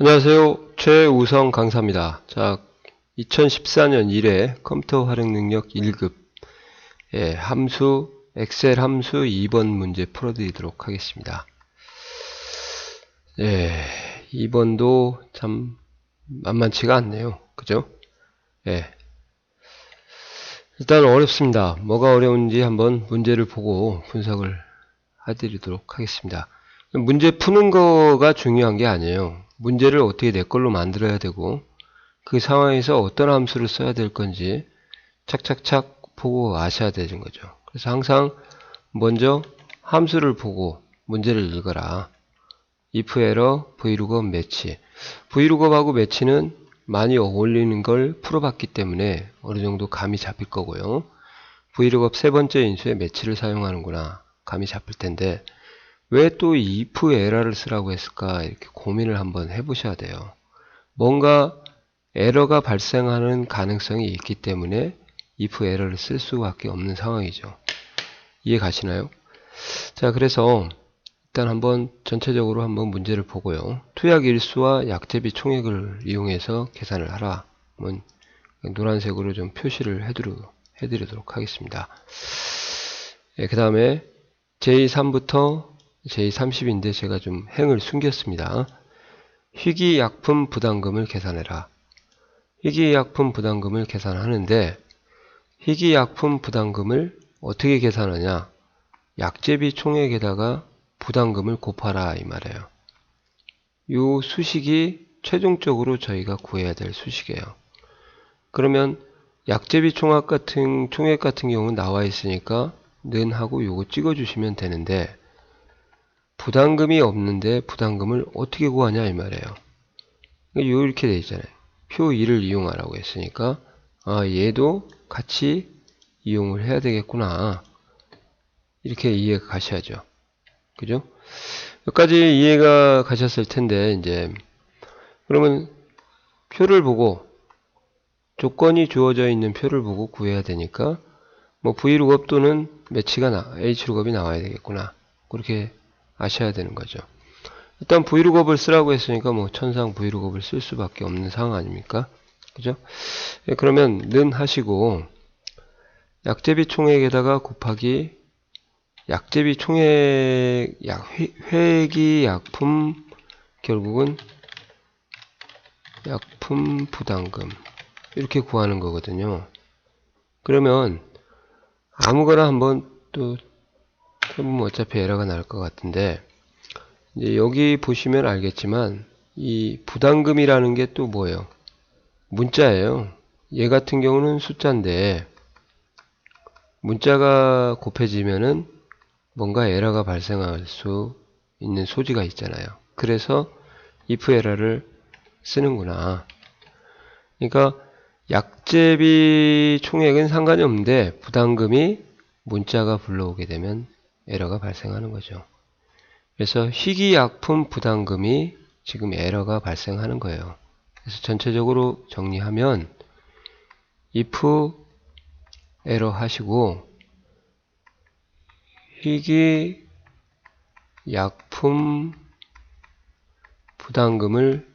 안녕하세요. 최우성 강사입니다. 자, 2014년 1회 컴퓨터 활용 능력 1급 엑셀 함수 2번 문제 풀어드리도록 하겠습니다. 2번도 참 만만치가 않네요. 그죠? 일단 어렵습니다. 뭐가 어려운지 한번 문제를 보고 분석을 해드리도록 하겠습니다. 문제 푸는 거가 중요한 게 아니에요. 문제를 어떻게 내 걸로 만들어야 되고 그 상황에서 어떤 함수를 써야 될 건지 착착착 보고 아셔야 되는 거죠. 그래서 항상 먼저 함수를 보고 문제를 읽어라. if error vlookup match. vlookup하고 match는 많이 어울리는 걸 풀어봤기 때문에 어느 정도 감이 잡힐 거고요. vlookup 세 번째 인수에 match를 사용하는구나 감이 잡힐 텐데 왜 또 if error를 쓰라고 했을까 이렇게 고민을 한번 해보셔야 돼요. 뭔가 에러가 발생하는 가능성이 있기 때문에 if error를 쓸 수밖에 없는 상황이죠. 이해 가시나요? 자, 그래서 일단 한번 전체적으로 한번 문제를 보고요. 투약 일수와 약제비 총액을 이용해서 계산을 하라. 노란색으로 좀 표시를 해드리도록 하겠습니다. 그 다음에 j3부터 j30인데 제가 좀 행을 숨겼습니다. 희귀약품 부담금을 계산해라. 희귀약품 부담금을 계산하는데 희귀약품 부담금을 어떻게 계산하냐? 약제비 총액에다가 부담금을 곱하라 이 말이에요. 이 수식이 최종적으로 저희가 구해야 될 수식이에요. 그러면 약제비 총액 같은 경우는 나와 있으니까 는 하고 요거 찍어주시면 되는데 부담금이 없는데 부담금을 어떻게 구하냐 이 말이에요. 이렇게 돼 있잖아요. 표 2를 이용하라고 했으니까 얘도 같이 이용을 해야 되겠구나. 이렇게 이해가 가셔야죠. 그죠? 여기까지 이해가 가셨을 텐데 이제 그러면 표를 보고 조건이 주어져 있는 표를 보고 구해야 되니까 뭐 vlookup 또는 매치가 hlookup이 나와야 되겠구나. 그렇게 아셔야 되는 거죠. 일단 vlookup을 쓰라고 했으니까 뭐 천상 vlookup을 쓸 수밖에 없는 상황 아닙니까? 그죠? 그러면 는 하시고 약제비 총액에다가 곱하기 약제비 총액 회기 약품 결국은 약품 부담금 이렇게 구하는 거거든요. 그러면 아무거나 한번 또 해보면 어차피 에러가 날 것 같은데 이제 여기 보시면 알겠지만 이 부담금이라는 게 또 뭐예요? 문자예요. 얘 같은 경우는 숫자인데 문자가 곱해지면은 뭔가 에러가 발생할 수 있는 소지가 있잖아요. 그래서 if 에러를 쓰는구나. 그러니까 약제비 총액은 상관이 없는데 부담금이 문자가 불러오게 되면 에러가 발생하는 거죠. 그래서 희귀약품 부담금이 지금 에러가 발생하는 거예요. 그래서 전체적으로 정리하면 if 에러 하시고 희귀약품 부담금을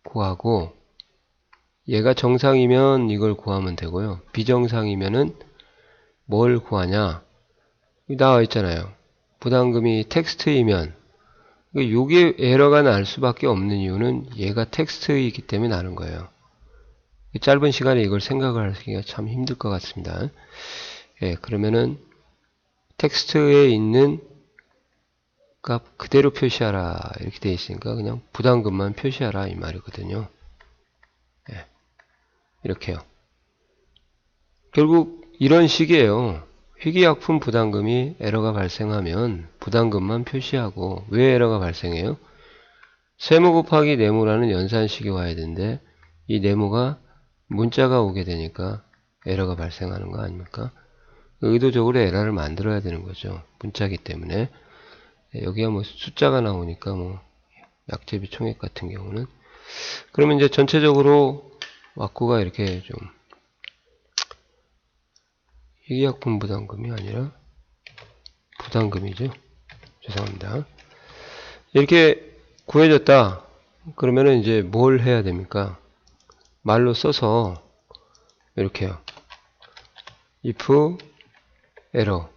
구하고 얘가 정상이면 이걸 구하면 되고요. 비정상이면은 뭘 구하냐? 여기 나와 있잖아요. 부담금이 텍스트이면 요게 에러가 날 수밖에 없는 이유는 얘가 텍스트이기 때문에 나는 거예요. 짧은 시간에 이걸 생각을 하기가 참 힘들 것 같습니다. 그러면은 텍스트에 있는 값 그대로 표시하라 이렇게 되어 있으니까 그냥 부담금만 표시하라 이 말이거든요. 이렇게요. 결국 이런 식이에요. 희귀약품 부담금이 에러가 발생하면 부담금만 표시하고 왜 에러가 발생해요? 세모 곱하기 네모라는 연산식이 와야 되는데 이 네모가 문자가 오게 되니까 에러가 발생하는 거 아닙니까? 의도적으로 에러를 만들어야 되는 거죠. 문자기 때문에 여기가 뭐 숫자가 나오니까 뭐 약제비 총액 같은 경우는 그러면 이제 전체적으로 왁구가 이렇게 좀 희귀약품 부담금이 아니라 부담금이죠. 죄송합니다. 이렇게 구해졌다. 그러면은 이제 뭘 해야 됩니까? 말로 써서 이렇게요. if error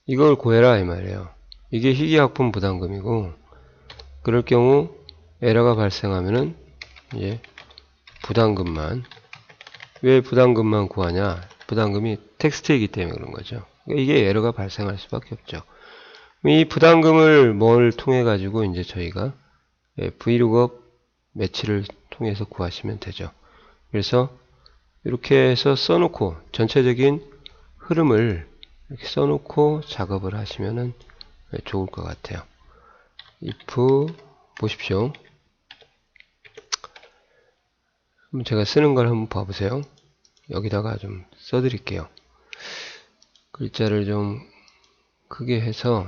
이걸 구해라 이 말이에요. 이게 희귀약품 부담금이고, 그럴 경우 에러가 발생하면은 이제 부담금만, 왜 부담금만 구하냐? 부담금이 텍스트이기 때문에 그런 거죠. 이게 에러가 발생할 수밖에 없죠. 이 부담금을 뭘 통해 가지고 이제 저희가 vlookup 매치를 통해서 구하시면 되죠. 그래서 이렇게 해서 써놓고 전체적인 흐름을 이렇게 써놓고 작업을 하시면은 좋을 것 같아요. if 보십시오. 제가 쓰는 걸 한번 봐보세요. 여기다가 좀 써드릴게요. 글자를 좀 크게 해서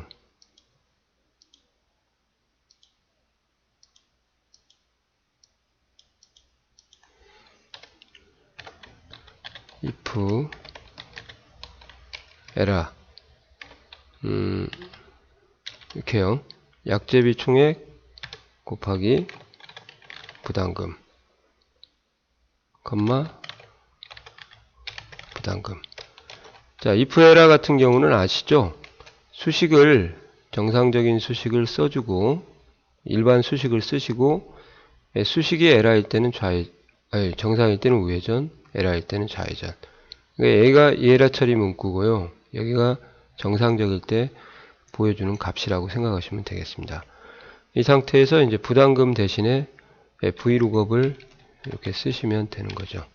if error 이렇게요. 약제비 총액 곱하기 부담금 부담금. 자, if error 같은 경우는 아시죠? 수식을 정상적인 수식을 써주고 일반 수식을 쓰시고 수식이 에러일 때는 정상일 때는 우회전, 에러일 때는 좌회전. 그러니까 얘가 에러 처리 문구고요. 여기가 정상적일 때 보여주는 값이라고 생각하시면 되겠습니다. 이 상태에서 이제 부담금 대신에 vlookup을 이렇게 쓰시면 되는 거죠.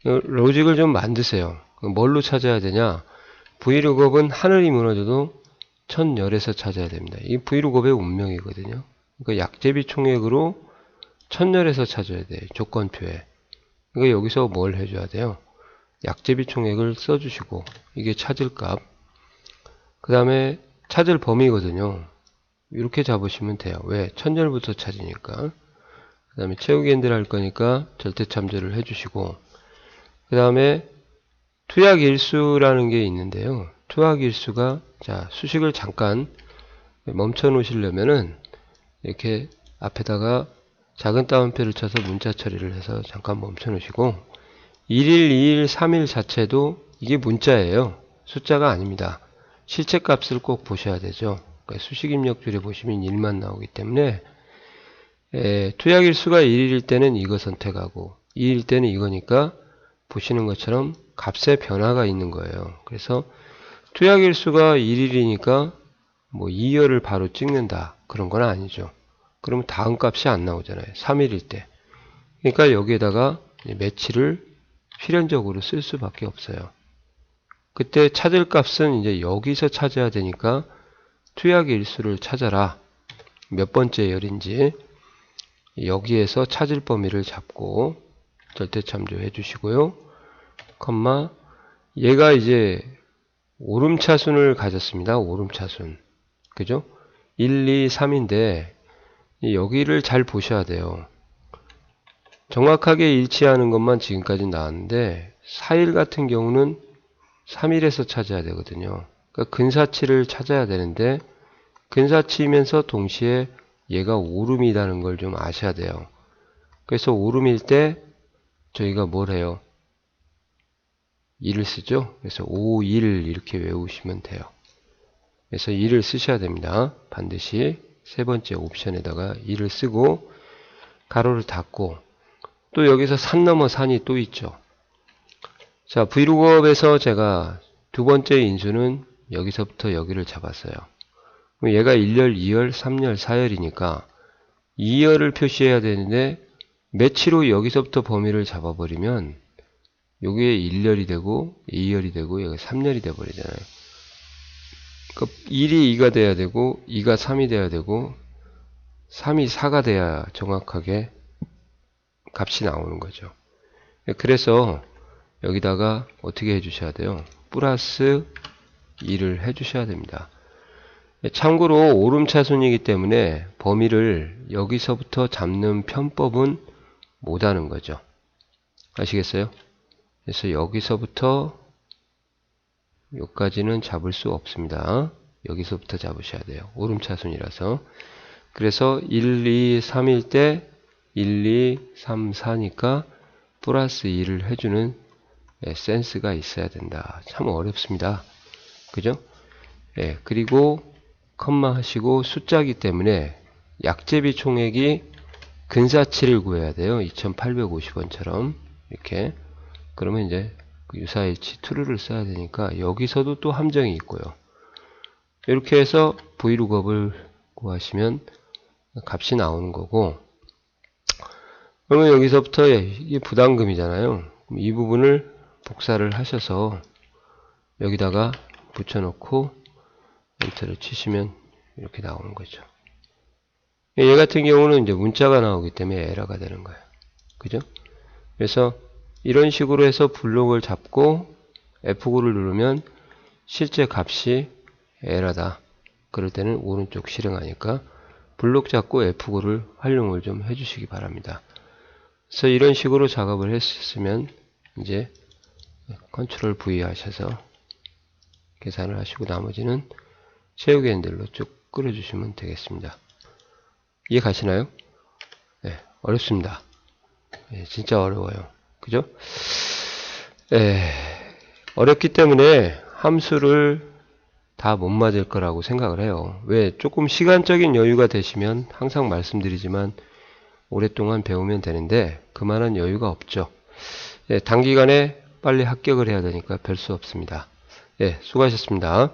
로직을 좀 만드세요. 뭘로 찾아야 되냐? vlookup은 하늘이 무너져도 천열에서 찾아야 됩니다. 이 vlookup의 운명이거든요. 그러니까 약제비 총액으로 천열에서 찾아야 돼요. 조건표에. 그러니까 여기서 뭘 해줘야 돼요? 약제비 총액을 써주시고 이게 찾을 값, 그 다음에 찾을 범위거든요. 이렇게 잡으시면 돼요. 왜? 천열부터 찾으니까. 그 다음에 채우기 핸들 할 거니까 절대참조를 해주시고, 그 다음에 투약일수라는 게 있는데요. 투약일수가, 자, 수식을 잠깐 멈춰 놓으시려면은 이렇게 앞에다가 작은 따옴표를 쳐서 문자 처리를 해서 잠깐 멈춰 놓으시고, 1일, 2일, 3일 자체도 이게 문자예요. 숫자가 아닙니다. 실체 값을 꼭 보셔야 되죠. 그러니까 수식 입력줄에 보시면 1만 나오기 때문에 투약일수가 1일일 때는 이거 선택하고 2일 때는 이거니까 보시는 것처럼 값의 변화가 있는 거예요. 그래서 투약일수가 1일이니까 뭐 2열을 바로 찍는다 그런 건 아니죠. 그러면 다음 값이 안 나오잖아요. 3일일 때. 그러니까 여기에다가 매치를 필연적으로 쓸 수밖에 없어요. 그때 찾을 값은 이제 여기서 찾아야 되니까 투약일수를 찾아라. 몇 번째 열인지 여기에서 찾을 범위를 잡고 절대참조해 주시고요. 컴마 얘가 이제 오름차순을 가졌습니다. 오름차순. 그죠? 1, 2, 3인데 여기를 잘 보셔야 돼요. 정확하게 일치하는 것만 지금까지 나왔는데 4일 같은 경우는 3일에서 찾아야 되거든요. 그러니까 근사치를 찾아야 되는데 근사치이면서 동시에 얘가 오름이라는 걸 좀 아셔야 돼요. 그래서 오름일 때 저희가 뭘 해요? 2를 쓰죠. 그래서 5, 1 이렇게 외우시면 돼요. 그래서 2를 쓰셔야 됩니다. 반드시 세 번째 옵션에다가 2를 쓰고 가로를 닫고 또 여기서 산 넘어 산이 또 있죠. 자, vlookup에서 제가 두 번째 인수는 여기서부터 여기를 잡았어요. 얘가 1열, 2열, 3열, 4열이니까 2열을 표시해야 되는데 매치로 여기서부터 범위를 잡아버리면 여기에 1열이 되고 2열이 되고 여기 3열이 돼버리잖아요. 그러니까 1이 2가 돼야 되고 2가 3이 돼야 되고 3이 4가 돼야 정확하게 값이 나오는 거죠. 그래서 여기다가 어떻게 해주셔야 돼요? 플러스 2를 해주셔야 됩니다. 참고로 오름차순이기 때문에 범위를 여기서부터 잡는 편법은 못하는 거죠. 아시겠어요? 그래서 여기서부터 여기까지는 잡을 수 없습니다. 여기서부터 잡으셔야 돼요. 오름차순이라서. 그래서 1, 2, 3일 때 1, 2, 3, 4니까 플러스 2를 해주는 센스가 있어야 된다. 참 어렵습니다. 그죠? 예, 그리고 컴마 하시고 숫자기 때문에 약제비 총액이 근사치를 구해야 돼요. 2,850원처럼 이렇게. 그러면 이제 유사일치 true를 써야 되니까 여기서도 또 함정이 있고요. 이렇게 해서 vlookup을 구하시면 값이 나오는 거고, 그러면 여기서부터 이게 부담금이잖아요. 이 부분을 복사를 하셔서 여기다가 붙여놓고 엔터를 치시면 이렇게 나오는 거죠. 얘 같은 경우는 이제 문자가 나오기 때문에 에러가 되는 거예요. 그죠? 그래서 이런 식으로 해서 블록을 잡고 F9를 누르면 실제 값이 에러다. 그럴 때는 오른쪽 실행하니까 블록 잡고 F9를 활용을 좀 해주시기 바랍니다. 그래서 이런 식으로 작업을 했으면 이제 컨트롤 V 하셔서 계산을 하시고 나머지는 채우기 핸들로 쭉 끌어주시면 되겠습니다. 이해 가시나요? 네, 어렵습니다. 네, 진짜 어려워요. 그죠? 네, 어렵기 때문에 함수를 다 못 맞을 거라고 생각을 해요. 왜? 조금 시간적인 여유가 되시면 항상 말씀드리지만 오랫동안 배우면 되는데 그만한 여유가 없죠. 네, 단기간에 빨리 합격을 해야 되니까 별 수 없습니다. 네, 수고하셨습니다.